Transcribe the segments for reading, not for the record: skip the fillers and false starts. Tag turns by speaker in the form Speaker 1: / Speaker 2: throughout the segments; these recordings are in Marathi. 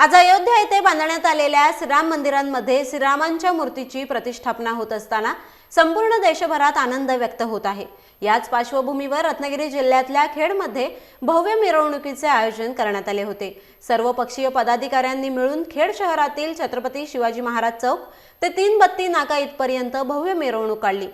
Speaker 1: आज अयोध्या येथे बांधण्यात आलेल्या श्रीराम मंदिरांमध्ये श्रीरामांच्या मूर्तीची प्रतिष्ठापना होत असताना संपूर्ण देशभरात आनंद व्यक्त होत आहे। याच पार्श्वभूमीवर रत्नागिरी जिल्ह्यातल्या खेडमध्ये भव्य मिरवणुकीचे आयोजन करण्यात आले होते। सर्वपक्षीय पदाधिकाऱ्यांनी मिळून खेड शहरातील छत्रपती शिवाजी महाराज चौक ते तीनबत्ती नाका इथपर्यंत भव्य मिरवणूक काढली।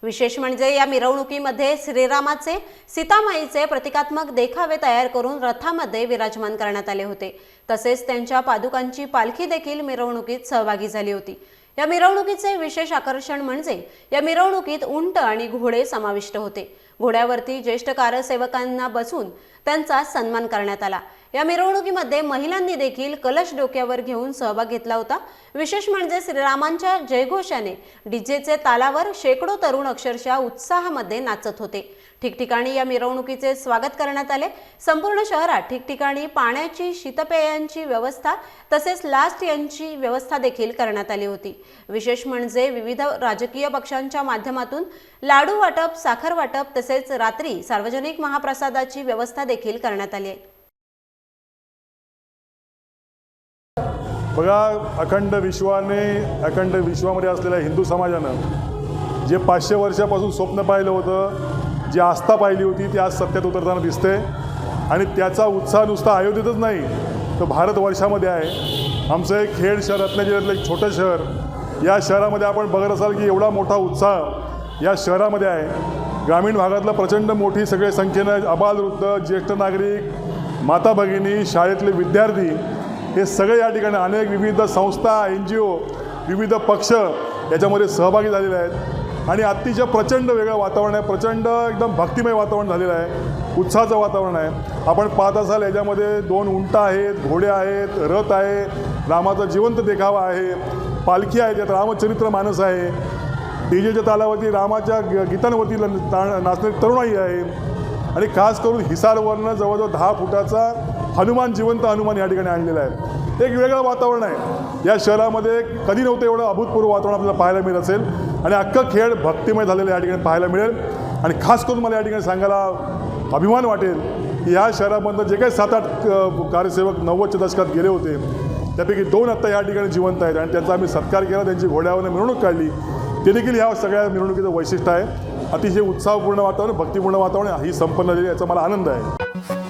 Speaker 1: विशेष म्हणजे या मिरवणुकीमध्ये श्रीरामाचे सीतामाईचे प्रतिकात्मक देखावे तयार करून रथामध्ये विराजमान करण्यात आले होते। तसेच त्यांच्या पादुकांची पालखी देखील मिरवणुकीत सहभागी झाली होती। या मिरवणुकीचे विशेष आकर्षण म्हणजे या मिरवणुकीत उंट आणि घोडे समाविष्ट होते। घोड्यावरती ज्येष्ठ कारसेवकांना बसून त्यांचा सन्मान करण्यात आला। या मिरवणुकीमध्ये महिलांनी देखील कलश डोक्यावर घेऊन सहभाग घेतला होता। विशेष म्हणजे श्रीरामांच्या जयघोषाने डीजेचे तालावर शेकडो तरुण अक्षरशः उत्साहामध्ये नाचत होते। ठिकठिकाणी या मिरवणुकीचे स्वागत करण्यात आले। संपूर्ण शहरात ठिकठिकाणी पाण्याची, शीतपेयांची व्यवस्था तसेच लास्ट यांची व्यवस्था देखील करण्यात आली होती। विशेष म्हणजे विविध राजकीय पक्षांच्या माध्यमातून लाडू वाटप, साखर वाटप तसेच रात्री सार्वजनिक महाप्रसादाची व्यवस्था देखील करण्यात आली आहे।
Speaker 2: बघा, अखंड विश्वामध्ये असलेल्या हिंदू समाजानं जे 500 वर्षापासून स्वप्न पाहिलं होतं, जी आस्था पाहिली होती, ती आज सत्यात उतरताना दिसते। आणि त्याचा उत्साह नुसता अयोध्येतच नाही तर भारतवर्षामध्ये आहे। आमचं एक खेड शहर, रत्नागिरीतलं एक छोटं शहर, या शहरामध्ये आपण बघत असाल की एवढा मोठा उत्साह या शहरामध्ये आहे। ग्रामीण भागातलं प्रचंड मोठी सगळे संख्येनं आबालवृद्ध, ज्येष्ठ नागरिक, माता भगिनी, शाळेतले विद्यार्थी हे सगळे या ठिकाणी अनेक विविध संस्था, NGO, विविध पक्ष याच्यामध्ये सहभागी झालेले आहेत। आणि अतिशय प्रचंड वेगळं वातावरण आहे, प्रचंड एकदम भक्तिमय वातावरण झालेलं आहे, उत्साहाचं वातावरण आहे। आपण पाहत असाल याच्यामध्ये 2 उंट आहेत, घोडे आहेत, रथ आहे, रामाचा जिवंत देखावा आहे, पालखी आहे, त्यात रामचरित्र मानस आहे, डीजेच्या तालावरती रामाच्या गीतांवरती नाचणारी तरुणाई आहे। आणि खास करून हिसारवरनं जवळजवळ 10 फुटाचा हनुमान, जिवंत हनुमान या ठिकाणी आणलेला आहे। एक वेगळं वातावरण आहे या शहरामध्ये, कधी नव्हतं एवढं अभूतपूर्व वातावरण आपल्याला पाहायला मिळत असेल। आणि अख्खं खेळ भक्तिमय झालेलं या ठिकाणी पाहायला मिळेल। आणि खास करून मला या ठिकाणी सांगायला अभिमान वाटेल की या शहरामधनं जे काही 7-8 कारसेवक 90च्या दशकात गेले होते, त्यापैकी 2 आत्ता या ठिकाणी जिवंत आहेत आणि त्यांचा आम्ही सत्कार केला, त्यांची घोड्यावरनं मिरवणूक काढली। ते देखील ह्या सगळ्या मिरवणुकीचं वैशिष्ट्य आहे। अतिशय उत्साहपूर्ण वातावरण, भक्तिपूर्ण वातावरण ही संपन्न झालेली, याचा मला आनंद आहे।